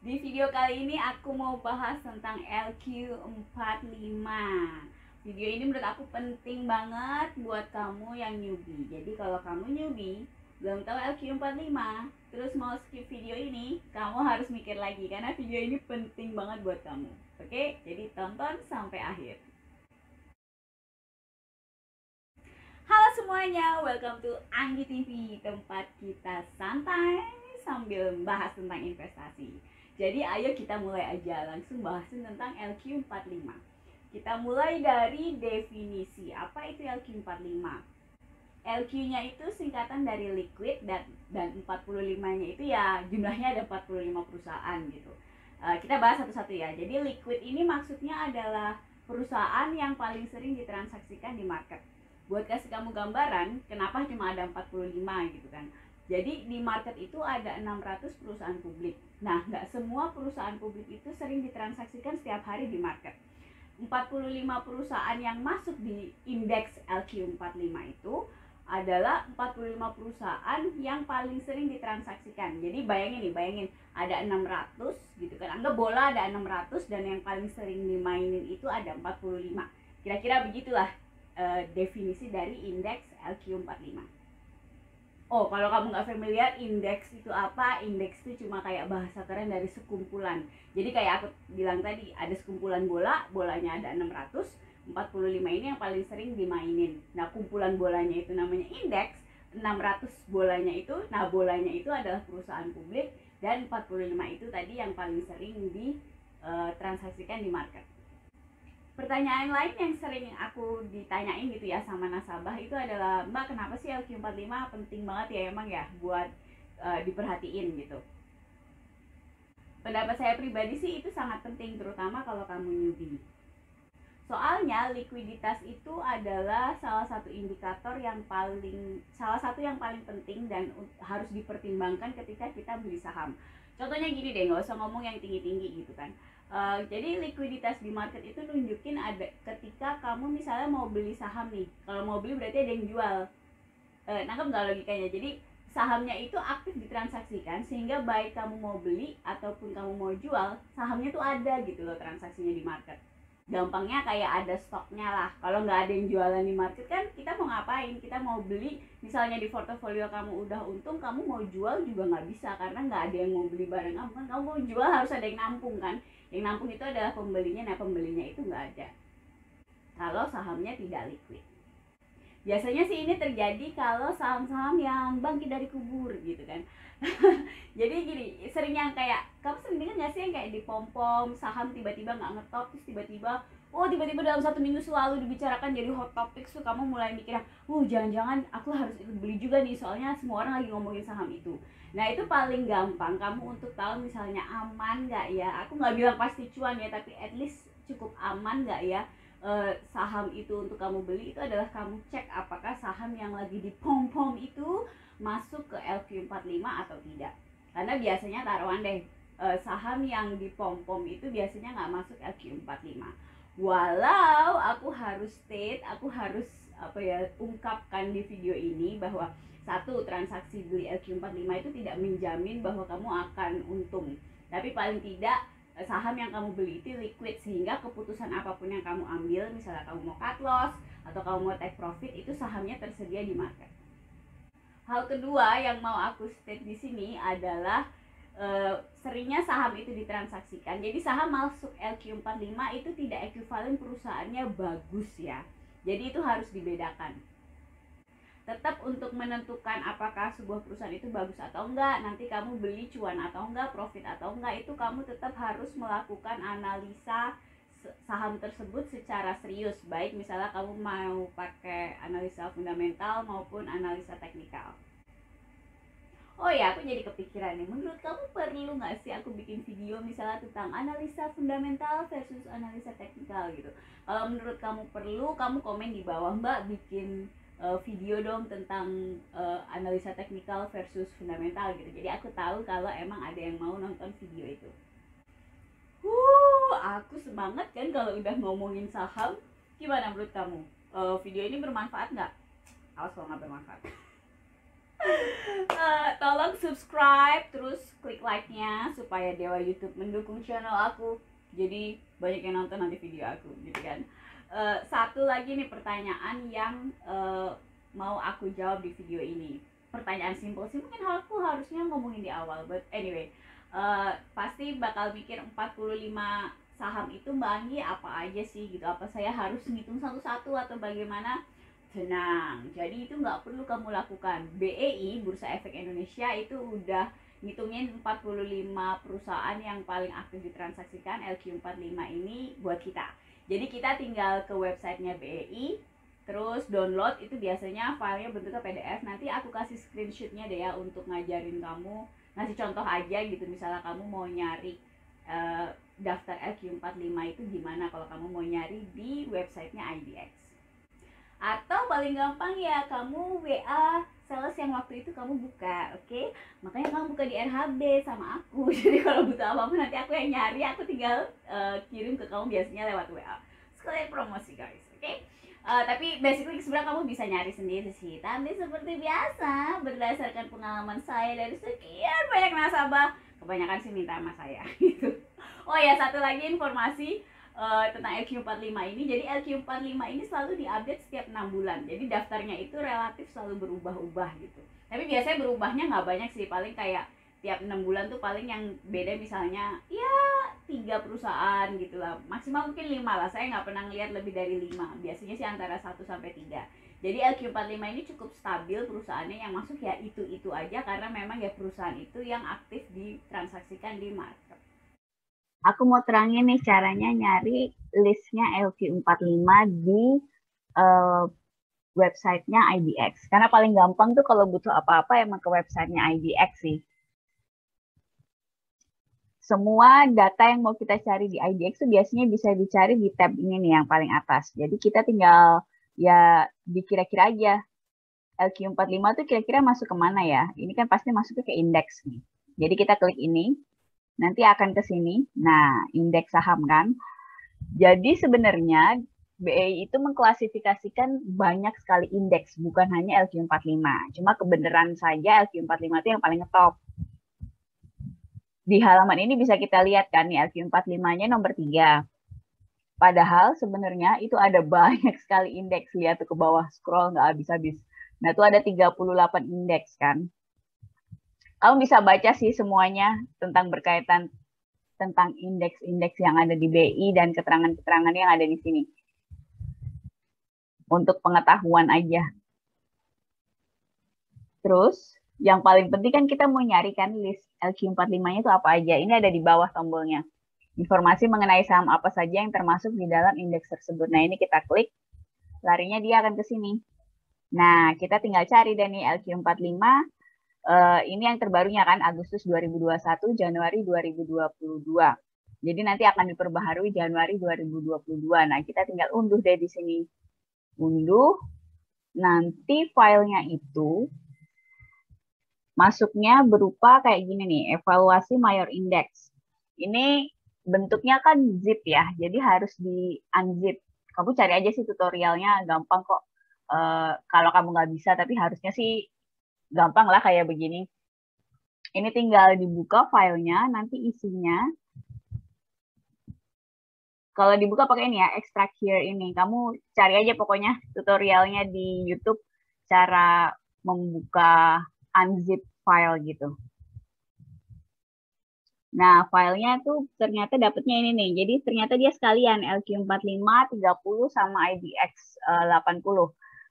Di video kali ini aku mau bahas tentang LQ45. Video ini menurut aku penting banget buat kamu yang newbie. Jadi kalau kamu newbie, belum tahu LQ45, terus mau skip video ini, kamu harus mikir lagi karena video ini penting banget buat kamu. Oke, jadi tonton sampai akhir. Halo semuanya, welcome to Anggi TV, tempat kita santai sambil bahas tentang investasi. Jadi ayo kita mulai aja, langsung bahasin tentang LQ45. Kita mulai dari definisi. Apa itu LQ45? LQ-nya itu singkatan dari liquid dan 45-nya itu ya jumlahnya ada 45 perusahaan gitu. Kita bahas satu-satu ya. Jadi liquid ini maksudnya adalah perusahaan yang paling sering ditransaksikan di market. Buat kasih kamu gambaran, kenapa cuma ada 45 gitu kan. Jadi di market itu ada 600 perusahaan publik. Nah, nggak semua perusahaan publik itu sering ditransaksikan setiap hari di market. 45 perusahaan yang masuk di indeks LQ45 itu adalah 45 perusahaan yang paling sering ditransaksikan. Jadi bayangin ada 600 gitu kan. Anggap bola ada 600 dan yang paling sering dimainin itu ada 45. Kira-kira begitulah definisi dari indeks LQ45. Oh, kalau kamu nggak familiar, indeks itu apa? Indeks itu cuma kayak bahasa keren dari sekumpulan. Jadi kayak aku bilang tadi, ada sekumpulan bola, bolanya ada 600, 45 ini yang paling sering dimainin. Nah, kumpulan bolanya itu namanya indeks, 600 bolanya itu, nah bolanya itu adalah perusahaan publik, dan 45 itu tadi yang paling sering ditransaksikan di market. Pertanyaan lain yang sering aku ditanyain gitu ya sama nasabah itu adalah, Mbak, kenapa sih LQ45 penting banget ya emang ya buat diperhatiin gitu. Pendapat saya pribadi sih itu sangat penting, terutama kalau kamu newbie. Soalnya likuiditas itu adalah salah satu yang paling penting dan harus dipertimbangkan ketika kita beli saham. Contohnya gini deh, nggak usah ngomong yang tinggi-tinggi gitu kan. Jadi likuiditas di market itu nunjukin ada ketika kamu misalnya mau beli saham nih. Kalau mau beli berarti ada yang jual. Nangkep nggak logikanya? Jadi sahamnya itu aktif ditransaksikan sehingga baik kamu mau beli ataupun kamu mau jual, sahamnya tuh ada gitu loh transaksinya di market. Gampangnya kayak ada stoknya lah. Kalau nggak ada yang jualan di market kan kita mau ngapain? Kita mau beli, misalnya di portofolio kamu udah untung, kamu mau jual juga nggak bisa karena nggak ada yang mau beli barang kamu kan. Kamu mau jual harus ada yang nampung kan. Yang nampung itu adalah pembelinya. Nah, pembelinya itu nggak ada kalau sahamnya tidak liquid. Biasanya sih ini terjadi kalau saham-saham yang bangkit dari kubur gitu kan. Jadi gini, sering yang kayak, kamu sering dengar nggak sih yang kayak di pom-pom saham tiba-tiba nggak ngetop, terus tiba-tiba dalam 1 minggu selalu dibicarakan jadi hot topic tuh, kamu mulai mikir, jangan-jangan aku harus ikut beli juga nih soalnya semua orang lagi ngomongin saham itu. Nah, itu paling gampang kamu untuk tahu misalnya aman nggak ya. Aku nggak bilang pasti cuan ya, tapi at least cukup aman nggak ya saham itu untuk kamu beli. Itu adalah kamu cek apakah saham yang lagi di pom-pom itu masuk ke LQ45 atau tidak. Karena biasanya taruhan deh, saham yang di pom-pom itu biasanya nggak masuk LQ45. Walau aku harus ungkapkan di video ini bahwa satu, transaksi beli LQ45 itu tidak menjamin bahwa kamu akan untung. Tapi paling tidak saham yang kamu beli itu liquid sehingga keputusan apapun yang kamu ambil, misalnya kamu mau cut loss atau kamu mau take profit, itu sahamnya tersedia di market. Hal kedua yang mau aku state di sini adalah seringnya saham itu ditransaksikan. Jadi saham masuk LQ45 itu tidak ekuivalen perusahaannya bagus ya. Jadi itu harus dibedakan. Tetap untuk menentukan apakah sebuah perusahaan itu bagus atau enggak, nanti kamu beli cuan atau enggak, profit atau enggak, itu kamu tetap harus melakukan analisa saham tersebut secara serius. Baik misalnya kamu mau pakai analisa fundamental maupun analisa teknikal. Oh ya, aku jadi kepikiran nih, menurut kamu perlu nggak sih aku bikin video misalnya tentang analisa fundamental versus analisa teknikal gitu? Kalau menurut kamu perlu, kamu komen di bawah, Mbak, bikin video dong tentang analisa teknikal versus fundamental gitu. Jadi aku tahu kalau emang ada yang mau nonton video itu. Aku semangat kan kalau udah ngomongin saham. Gimana menurut kamu? Video ini bermanfaat nggak? Awas kalau nggak bermanfaat. Tolong subscribe, terus klik like-nya supaya Dewa YouTube mendukung channel aku. Jadi banyak yang nonton nanti video aku, gitu kan. Satu lagi nih pertanyaan yang mau aku jawab di video ini. Pertanyaan simpel sih, mungkin aku harusnya ngomongin di awal, but anyway, pasti bakal mikir 45 saham itu Mbak Anggi apa aja sih gitu, apa saya harus ngitung satu-satu atau bagaimana? Tenang, jadi itu nggak perlu kamu lakukan. BEI, Bursa Efek Indonesia, itu udah ngitungin 45 perusahaan yang paling aktif ditransaksikan LQ45 ini buat kita. Jadi kita tinggal ke websitenya BEI, terus download, itu biasanya filenya bentuknya PDF. Nanti aku kasih screenshotnya deh ya untuk ngajarin kamu, ngasih contoh aja gitu. Misalnya kamu mau nyari daftar LQ45 itu gimana kalau kamu mau nyari di websitenya IDX. Atau paling gampang ya kamu WA sales yang waktu itu kamu buka, oke? Makanya kamu buka di RHB sama aku. Jadi kalau butuh apa-apa nanti aku yang nyari, aku tinggal kirim ke kamu biasanya lewat WA. Sekalian promosi guys, oke? Tapi basically sebenarnya kamu bisa nyari sendiri sih. Tapi seperti biasa, berdasarkan pengalaman saya dari sekian banyak nasabah, kebanyakan sih minta sama saya gitu. Oh ya, satu lagi informasi tentang LQ45 ini. Jadi LQ45 ini selalu diupdate setiap 6 bulan. Jadi daftarnya itu relatif selalu berubah-ubah gitu. Tapi biasanya berubahnya nggak banyak sih, paling kayak tiap 6 bulan tuh paling yang beda misalnya ya 3 perusahaan gitu lah. Maksimal mungkin 5 lah. Saya nggak pernah ngeliat lebih dari 5. Biasanya sih antara 1 sampai 3. Jadi LQ45 ini cukup stabil perusahaannya, yang masuk ya itu-itu aja karena memang ya perusahaan itu yang aktif ditransaksikan di market. Aku mau terangin nih caranya nyari listnya LQ45 di websitenya IDX. Karena paling gampang tuh kalau butuh apa-apa emang ke websitenya IDX sih. Semua data yang mau kita cari di IDX tuh biasanya bisa dicari di tab ini nih yang paling atas. Jadi kita tinggal ya dikira-kira aja LQ45 tuh kira-kira masuk kemana ya. Ini kan pasti masuknya ke indeks nih. Jadi kita klik ini. Nanti akan ke sini. Nah, indeks saham kan. Jadi sebenarnya BEI itu mengklasifikasikan banyak sekali indeks, bukan hanya LQ45. Cuma kebenaran saja LQ45 itu yang paling ngetop. Di halaman ini bisa kita lihat kan nih LQ45-nya nomor 3. Padahal sebenarnya itu ada banyak sekali indeks. Lihat tuh ke bawah, scroll nggak habis-habis. Nah, itu ada 38 indeks kan. Kamu bisa baca sih semuanya tentang berkaitan tentang indeks-indeks yang ada di BI dan keterangan-keterangan yang ada di sini. Untuk pengetahuan aja. Terus, yang paling penting kan kita mau nyari kan list LQ45-nya itu apa aja. Ini ada di bawah tombolnya. Informasi mengenai saham apa saja yang termasuk di dalam indeks tersebut. Nah, ini kita klik, larinya dia akan ke sini. Nah, kita tinggal cari deh nih LQ45. Ini yang terbarunya kan Agustus 2021, Januari 2022. Jadi nanti akan diperbaharui Januari 2022. Nah, kita tinggal unduh deh di sini. Unduh. Nanti filenya itu masuknya berupa kayak gini nih, evaluasi mayor index. Ini bentuknya kan zip ya, jadi harus di unzip. Kamu cari aja sih tutorialnya, gampang kok. Kalau kamu nggak bisa, tapi harusnya sih gampang lah kayak begini. Ini tinggal dibuka filenya, nanti isinya. Kalau dibuka pakai ini ya, extract here ini. Kamu cari aja pokoknya tutorialnya di YouTube cara membuka unzip file gitu. Nah, filenya tuh ternyata dapetnya ini nih. Jadi ternyata dia sekalian LQ45, 30 sama IDX 80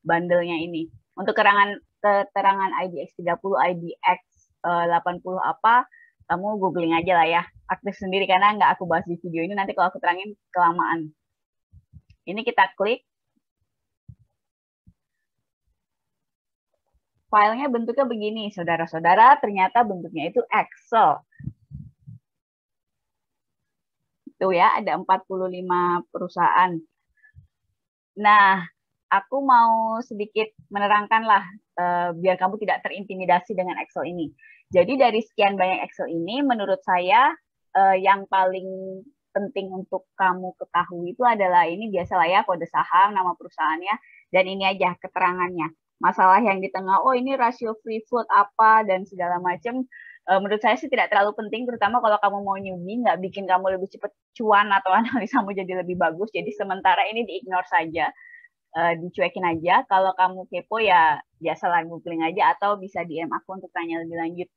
bandelnya ini. Untuk keterangan IDX 30, IDX 80 apa, kamu googling aja lah ya. Aktif sendiri karena nggak aku bahas di video ini. Nanti kalau aku terangin kelamaan. Ini kita klik. Filenya bentuknya begini, saudara-saudara. Ternyata bentuknya itu Excel. Tuh ya, ada 45 perusahaan. Nah, aku mau sedikit menerangkan lah, biar kamu tidak terintimidasi dengan Excel ini. Jadi dari sekian banyak Excel ini, menurut saya yang paling penting untuk kamu ketahui itu adalah ini biasalah ya, kode saham, nama perusahaannya, dan ini aja keterangannya. masalah yang di tengah, oh ini rasio free float apa dan segala macam. Menurut saya sih tidak terlalu penting, terutama kalau kamu mau newbie, nggak bikin kamu lebih cepat cuan atau analisamu jadi lebih bagus. Jadi sementara ini di-ignore saja, dicuekin aja. Kalau kamu kepo ya biasalah googling aja atau bisa DM aku untuk tanya lebih lanjut.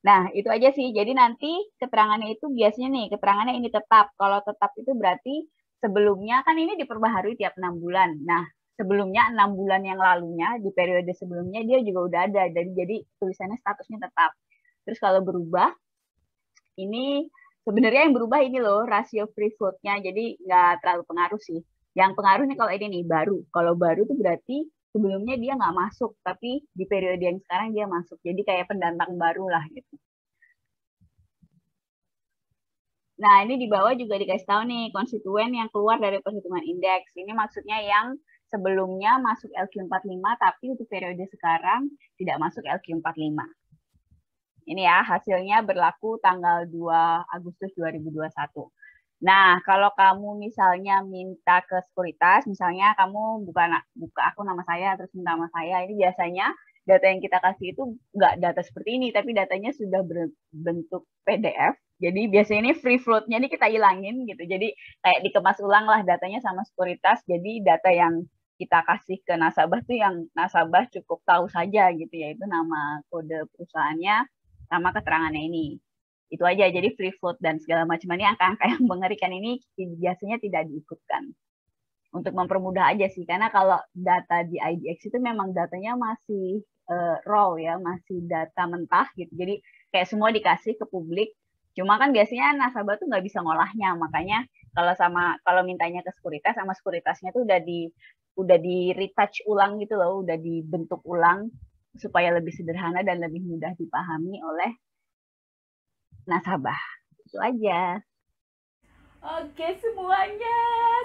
Nah, itu aja sih. Jadi nanti keterangannya itu biasanya nih, keterangannya ini tetap. Kalau tetap itu berarti sebelumnya, kan ini diperbaharui tiap 6 bulan. Nah, sebelumnya 6 bulan yang lalunya, di periode sebelumnya dia juga udah ada. Jadi tulisannya statusnya tetap. Terus kalau berubah, ini sebenarnya yang berubah ini loh, rasio free float-nya. Jadi nggak terlalu pengaruh sih. Yang pengaruh nih kalau ini nih, baru. Kalau baru tuh berarti sebelumnya dia nggak masuk, tapi di periode yang sekarang dia masuk. Jadi kayak pendatang baru lah gitu. Nah, ini di bawah juga dikasih tahu nih, konstituen yang keluar dari perhitungan indeks. Ini maksudnya yang sebelumnya masuk LQ45, tapi untuk periode sekarang tidak masuk LQ45. Ini ya, hasilnya berlaku tanggal 2 Agustus 2021. Nah, kalau kamu misalnya minta ke sekuritas, misalnya kamu buka akun nama saya, terus minta nama saya, ini biasanya data yang kita kasih itu nggak data seperti ini, tapi datanya sudah berbentuk PDF. Jadi biasanya ini free float-nya ini kita hilangin gitu. Jadi kayak dikemas ulang lah datanya sama sekuritas. Jadi data yang kita kasih ke nasabah tuh yang nasabah cukup tahu saja gitu, yaitu nama, kode perusahaannya, sama keterangannya ini. Itu aja, jadi free float dan segala macam ini, angka-angka yang mengerikan ini biasanya tidak diikutkan. Untuk mempermudah aja sih, karena kalau data di IDX itu memang datanya masih raw ya, masih data mentah gitu. Jadi kayak semua dikasih ke publik. Cuma kan biasanya nasabah tuh nggak bisa ngolahnya, makanya kalau mintanya ke sekuritas, sama sekuritasnya tuh udah di retouch ulang gitu loh, udah dibentuk ulang supaya lebih sederhana dan lebih mudah dipahami oleh nasabah. Itu aja. Oke semuanya,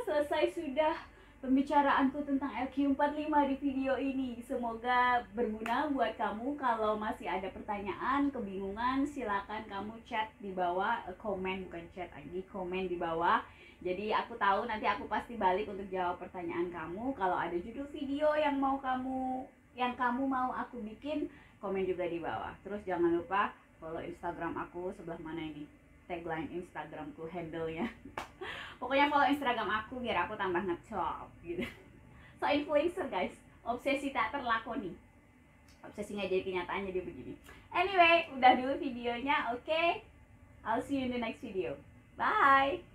selesai sudah pembicaraanku tentang LQ45 di video ini. Semoga berguna buat kamu. Kalau masih ada pertanyaan, kebingungan, silakan kamu chat di bawah, komen, bukan chat lagi, komen di bawah. Jadi aku tahu nanti aku pasti balik untuk jawab pertanyaan kamu. Kalau ada judul video yang kamu mau aku bikin, komen juga di bawah. Terus jangan lupa follow Instagram aku, sebelah mana ini, tagline Instagramku, handle-nya. Pokoknya follow Instagram aku biar aku tambah ngecop gitu. So influencer guys, obsesi tak terlakoni. Obsesi nggak jadi kenyataan, jadi begini. Anyway, udah dulu videonya, oke? I'll see you in the next video. Bye!